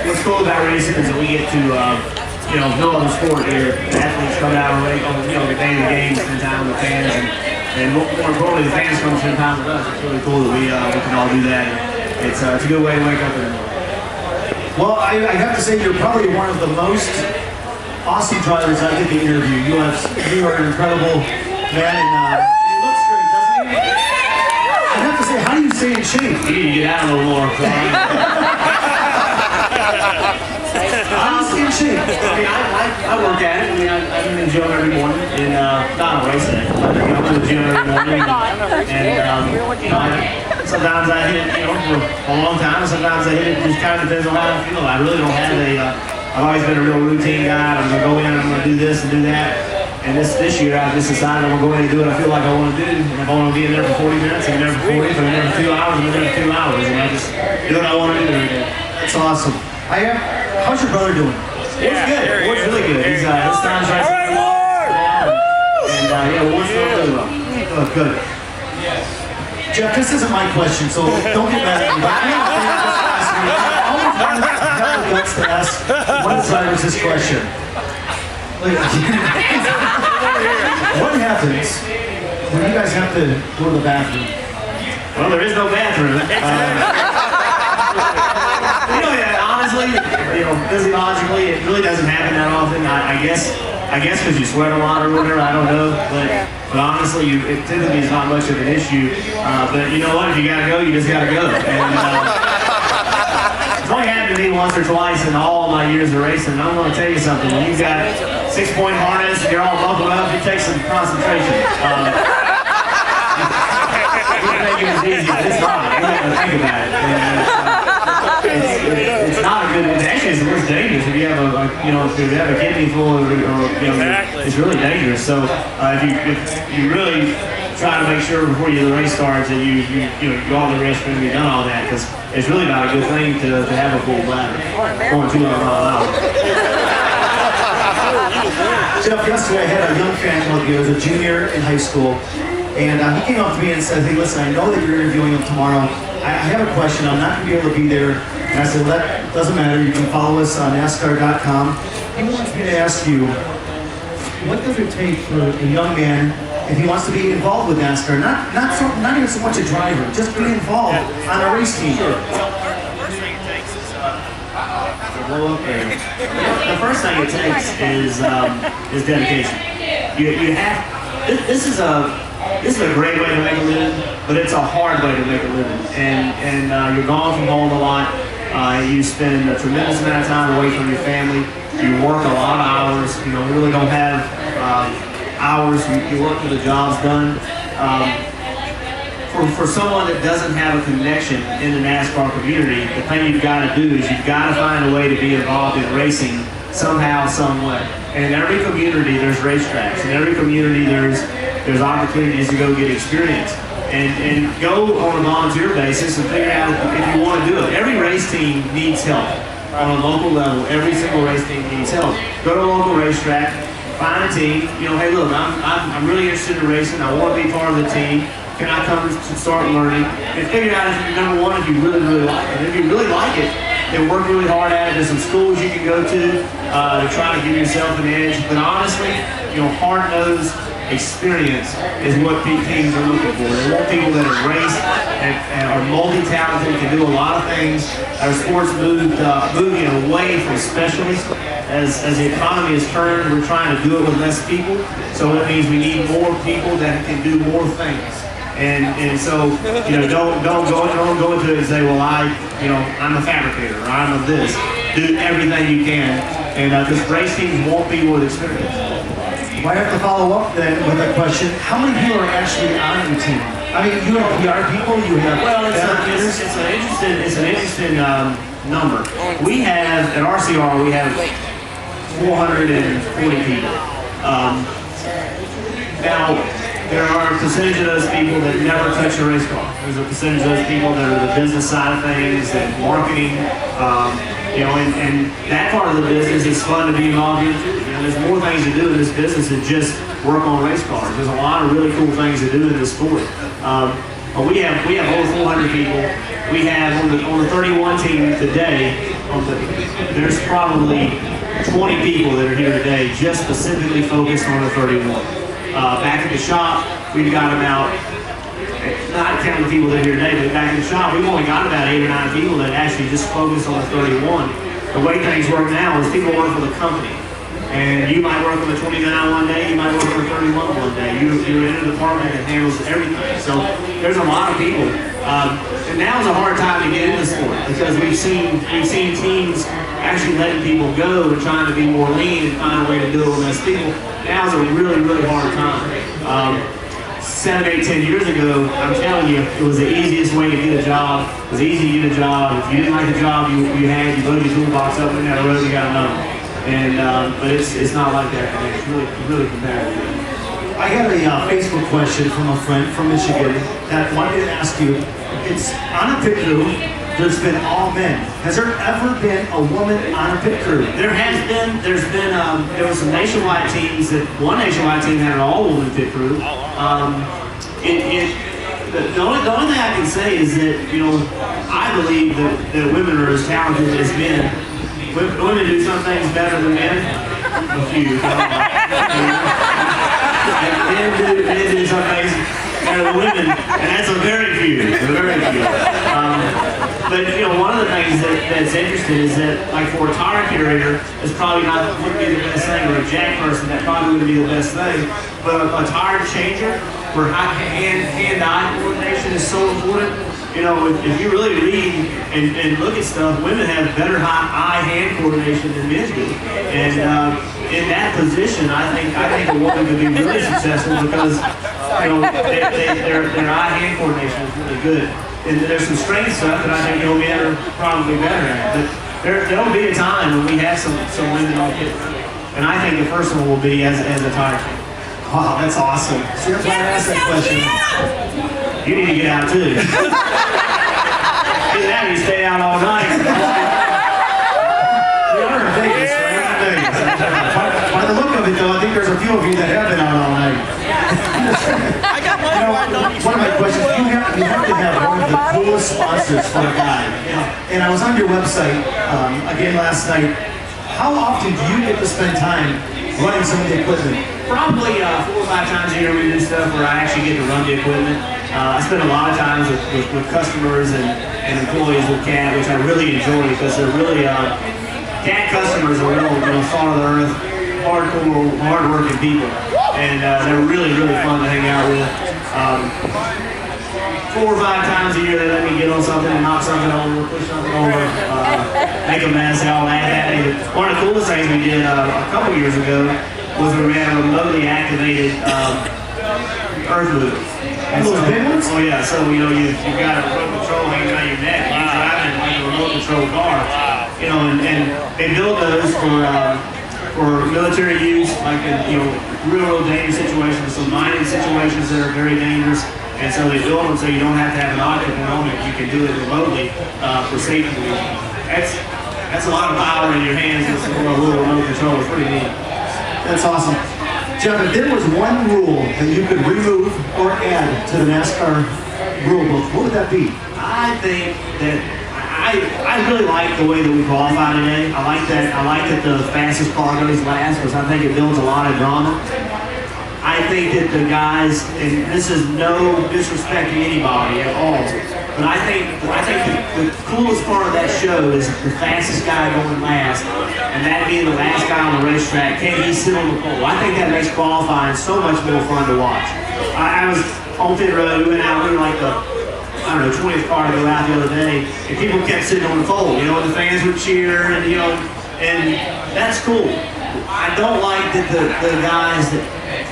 what's cool about racing is that we get to, no other sport here. The athletes come out on the day of the game, spend time with the fans, and more importantly, the fans come spend time with us. It's really cool that we can all do that. It's a good way to wake up in the morning. Well, I have to say you're probably one of the most awesome drivers I get to interview. You are an incredible man, and it looks great, doesn't it? I have to say, how do you stay in shape? You need to get out a little more. How do you stay in shape? I work at it. I'm in the gym every morning, and not on race day. I'm in the gym every morning, and sometimes I hit it, for a long time. Sometimes I hit it. Just kind of depends on how I feel. I really don't have I've always been a real routine guy. I'm gonna go in, I'm gonna do this and do that. And this year, I just decided I'm gonna go in and do what I feel like I want to do. And if I want to be in there for 40 minutes, I'm there for 40. If I'm in there for 2 hours, I'm there for 2 hours. And I just do what I want to do every day. That's awesome. How's your brother doing? Ward's good. Ward's really good. He's his time's right. All right, Ward! And Ward's doing really well. Oh, good. Jeff, this isn't my question, so don't get mad at me. But I always wanted to have the guts to ask one of the drivers this question. What happens when you guys have to go to the bathroom? Well, there is no bathroom. Honestly, physiologically, it really doesn't happen that often. I guess because you sweat a lot or whatever, I don't know. But honestly, it typically is not much of an issue. But you know what? If you gotta go, you just gotta go. And it's only happened to me once or twice in all my years of racing. And I'm going to tell you something. When you've got 6-point harness and you're all buckled up, it takes some concentration. You can make it as easy as it's not. You have to think about it. It's not a good. It's worse dangerous if you have if you have a kidney full it's really dangerous. So if you really try to make sure before the race starts that you go all the restroom, you've done all that, because it's really not a good thing to have a full bladder going 200 miles an hour. Jeff, yesterday I had a young fan come up to me. He was a junior in high school, and he came up to me and said, "Hey, listen, I know that you're interviewing him tomorrow. I have a question. I'm not going to be able to be there." And I said, "That doesn't matter. You can follow us on NASCAR.com. He wants me to ask you, what does it take for a young man if he wants to be involved with NASCAR? Not even so much a driver, just be involved on a race team." The first thing it takes is dedication. You have. This is a great way to make a living, but it's a hard way to make a living. And you're gone from home a lot. You spend a tremendous amount of time away from your family. You work a lot of hours. You really don't have hours. You work till the job's done. For someone that doesn't have a connection in the NASCAR community, the thing you've got to do is you've got to find a way to be involved in racing somehow, some way. And in every community, there's racetracks. In every community, there's opportunities to go get experience. And go on a volunteer basis and figure out if you want to do it. Every race team needs help on a local level. Every single race team needs help. Go to a local racetrack, find a team. Hey, look, I'm really interested in racing. I want to be part of the team. Can I come to start learning? And figure out number one, if you really, really like it. And if you really like it, then work really hard at it. There's some schools you can go to try to give yourself an edge. But honestly, hard-nosed experience is what teams are looking for. They want people that have raced and are multi-talented, can do a lot of things. Our sports moving away from specialists. As the economy has turned, we're trying to do it with less people. So that means we need more people that can do more things. And so, don't go into it and say, well, I'm a fabricator, or I'm a this. Do everything you can. And because race teams want people with experience. Well, I have to follow up then with a question. How many people are actually on your team? I mean, you have PR people, you have fabricators. It's an interesting number. We have, at RCR, we have 440 people. Now, there are a percentage of those people that never touch a race car. There's a percentage of those people that are the business side of things, and marketing, and that part of the business is fun to be involved in. There's more things to do in this business than just work on race cars. There's a lot of really cool things to do in this sport. But we have over 400 people. We have on the 31 team today, there's probably 20 people that are here today just specifically focused on the 31. Back at the shop, we've got about, not counting the people that are here today, but back in the shop, we've only got about 8 or 9 people that actually just focus on the 31. The way things work now is people work for the company. And you might work on the 29 one day, you might work on the 31 one day. You're in a department that handles everything. So there's a lot of people. And now's a hard time to get into sport because we've seen teams actually letting people go and trying to be more lean and find a way to do it with less people. Now's a really, really hard time. 7, 8, 10 years ago, I'm telling you, it was the easiest way to get a job. It was easy to get a job. If you didn't like the job you had, you load your toolbox up and down the road, you got another one. And but it's not like that today. It's really competitive. I got a Facebook question from a friend from Michigan that wanted to ask you. It's on a pit crew. There's been all men. Has there ever been a woman on a pit crew? There were some nationwide teams one nationwide team had an all-woman pit crew. The only thing I can say is that I believe that women are as talented as men. Women do some things better than men. A few. Men do some things better than women, and that's a very few. But one of the things that's interesting is that, like, for a tire carrier, it's probably wouldn't be the best thing, or a jack person, that probably wouldn't be the best thing. But a tire changer, where hand-eye coordination is so important. If you really read and look at stuff, women have better eye-hand coordination than men do. And in that position, I think a woman could be really successful because their eye-hand coordination is really good. And there's some strength stuff that I think men are probably better at. But there'll be a time when we have some women on pit. And I think the first one will be as a tire changer. Wow, that's awesome. So that's why I asked that question. You need to get out too. Either that or you stay out all night. We are in Vegas, right? By the look of it, though, I think there's a few of you that have been out all night. I got my one of my questions, you have to have one of the coolest sponsors for a guy. And I was on your website again last night. How often do you get to spend time running some of the equipment? Probably 4 or 5 times a year we do stuff where I actually get to run the equipment. I spend a lot of times with customers and employees with CAT, which I really enjoy because they're really, CAT customers are real, salt of the earth, hardcore, hard-working people. And they're really, really fun to hang out with. 4 or 5 times a year they let me get on something and knock something over, push something over, make a mess, and all that. One of the coolest things we did a couple years ago was we ran a remotely activated earth mover. And those big ones? Oh yeah, so you've got a remote control hanging around your neck. You're driving like a remote control car. And they build those for military use, like in real dangerous situations, some mining situations that are very dangerous. And so they build them so you don't have to have an occupant on it. You can do it remotely for safety reasons. That's a lot of power in your hands. It's a little remote control. It's pretty neat. That's awesome. Jeff, if there was one rule that you could remove or add to the NASCAR rule book, what would that be? I think that I really like the way that we qualify today. I like that the fastest car goes last because I think it builds a lot of drama. I think that the guys, and this is no disrespect to anybody at all, but I think the coolest part of that show is the fastest guy going last, and that being the last guy on the racetrack, can he sit on the pole? I think that makes qualifying so much more fun to watch. I was on pit road, we went out, we were like the 20th car to go out the other day, and people kept sitting on the pole, and the fans would cheer, and that's cool. I don't like that the guys that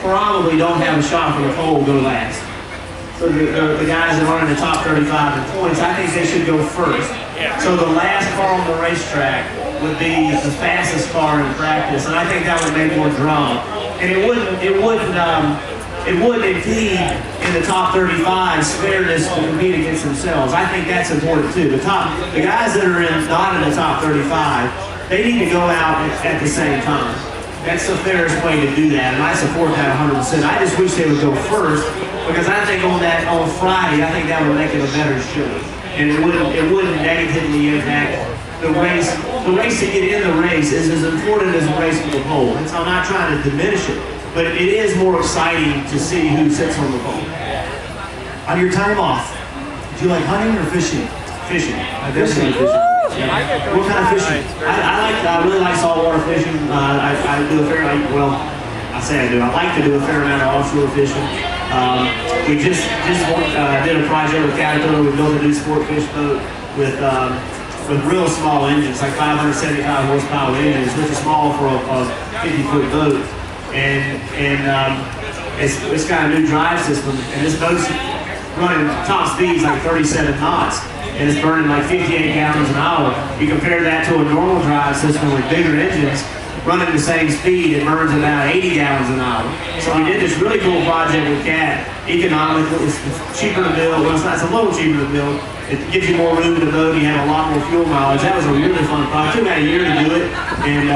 probably don't have a shot for the pole go last. So the guys that are in the top 35 in points, I think they should go first. So the last car on the racetrack would be the fastest car in practice, and I think that would make more drama. And it wouldn't impede in the top 35's fairness to compete against themselves. I think that's important too. The guys that are not in the top 35, they need to go out at the same time. That's the fairest way to do that, and I support that 100%. I just wish they would go first, because I think on Friday, I think that would make it a better show, and it wouldn't negatively impact the race to get in the race is as important as the race for the pole. And so I'm not trying to diminish it, but it is more exciting to see who sits on the pole. On your time off, do you like hunting or fishing? Fishing. I definitely fishing. Yeah. What kind of fishing? I really like saltwater fishing. I do a fair amount. Well, I say I do. I like to do a fair amount of offshore fishing. We just did a project with Caterpillar. We built a new sport fish boat with real small engines, like 575 horsepower engines, which is small for a 50-foot boat. And it's got a new drive system, and this boat's running top speeds like 37 knots, and it's burning like 58 gallons an hour. You compare that to a normal drive system with bigger engines, running the same speed, it burns about 80 gallons an hour. So we did this really cool project with Cat, economical, it's cheaper to build, well it's a little cheaper to build, it gives you more room in the boat, you have a lot more fuel mileage. That was a really fun project. It took about a year to do it, and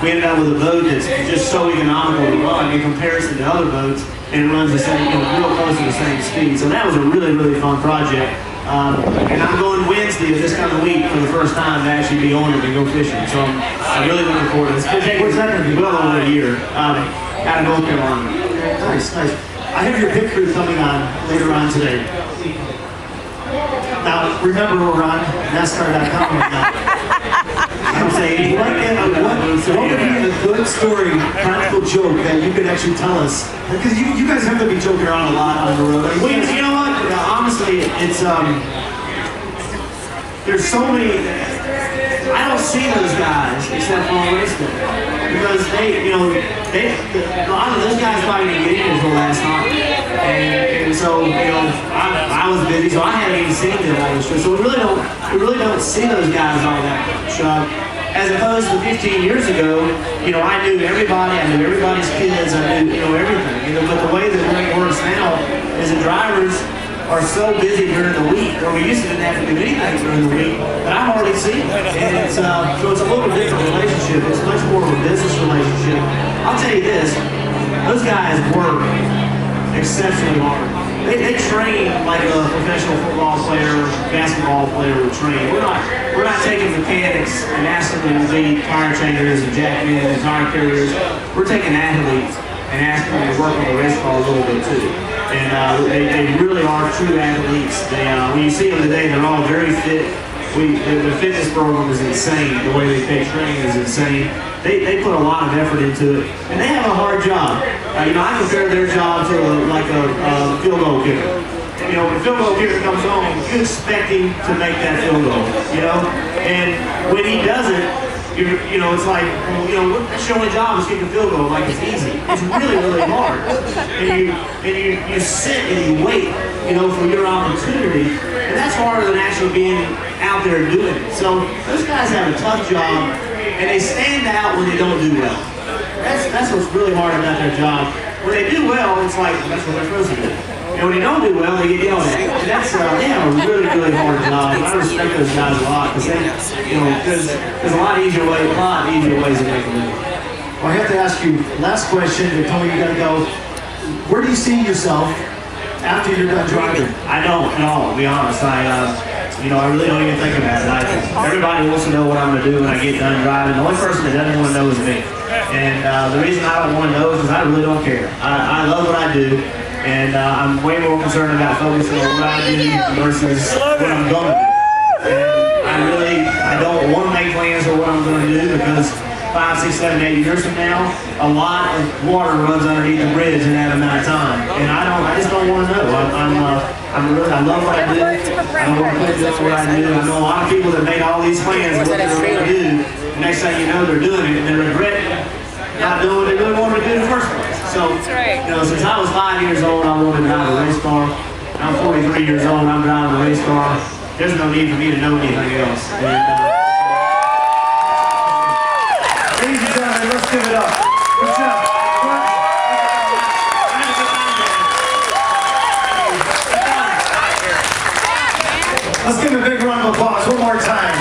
we ended up with a boat that's just so economical to run in comparison to other boats, and it runs the same, real close to the same speed. So that was a really, really fun project. And I'm going Wednesday of this coming week for the first time to actually be on it and go fishing. So I'm really looking forward to this. Where's that going to be? Well over a year. Out of North Carolina. Nice, nice. I have your pit crew coming on later on today. Now, remember we're on NASCAR.com right now. I'm saying, what would be a good story, practical joke that you could actually tell us? Because you guys have to be joking around a lot on the road. Well, you know what? Honestly, it's there's so many. I don't see those guys except for on race day because a lot of those guys probably didn't get in until last night, and so I was busy, so I hadn't even seen them on the show. So we really don't see those guys all that much. As opposed to 15 years ago, I knew everybody, I knew everybody's kids, I knew everything. But the way that it works now is the drivers are so busy during the week, or we used to didn't have to do anything during the week, that I hardly see them. And so it's a little different relationship. It's much more of a business relationship. I'll tell you this, those guys work exceptionally hard. They train like a professional football player, basketball player would train. We're not taking mechanics and asking them to be tire changers and jackmen and tire carriers. We're taking athletes and asking them to work on the race car a little bit too. And they really are true athletes. When you see them today, they're all very fit. The fitness program is insane. The way they train is insane. They put a lot of effort into it, and they have a hard job. I compare their job to a field goal kicker. When a field goal kicker comes home, you expect him to make that field goal. And when he doesn't, it's like, that's your only job is kick a field goal. Like it's easy. It's really, really hard. And you sit and you wait, for your opportunity, and that's harder than actually being out there doing it. So those guys have a tough job. And they stand out when they don't do well. That's what's really hard about their job. When they do well, it's like, that's what they're supposed to do. And when they don't do well, they get yelled at. And they have a really, really hard job. I respect those guys a lot because there's a lot easier ways to make a living. Well, I have to ask you, last question, they told me you gotta go. Where do you see yourself after you're done driving? I don't at all, to be honest. I really don't even think about it. Everybody wants to know what I'm going to do when I get done driving. The only person that doesn't want to know is me. And the reason I don't want to know is because I really don't care. I love what I do, and I'm way more concerned about focusing on what I do versus what I'm going to do. And I don't want to make plans for what I'm going to do because 5, 6, 7, 8 years from now, a lot of water runs underneath the bridge in that amount of time. And I just don't want to know. I love what I do. I don't want to put up what I do. I know a lot of people that made all these plans of what they're going to do. The next thing you know, they're doing it and they regret not doing what they really wanted to do in the first place. So, since I was 5 years old, I wanted to drive a race car. I'm 43 years old, I'm driving a race car. There's no need for me to know anything else. Ladies and gentlemen, let's give it up. Good job. Let's give him a big round of applause one more time.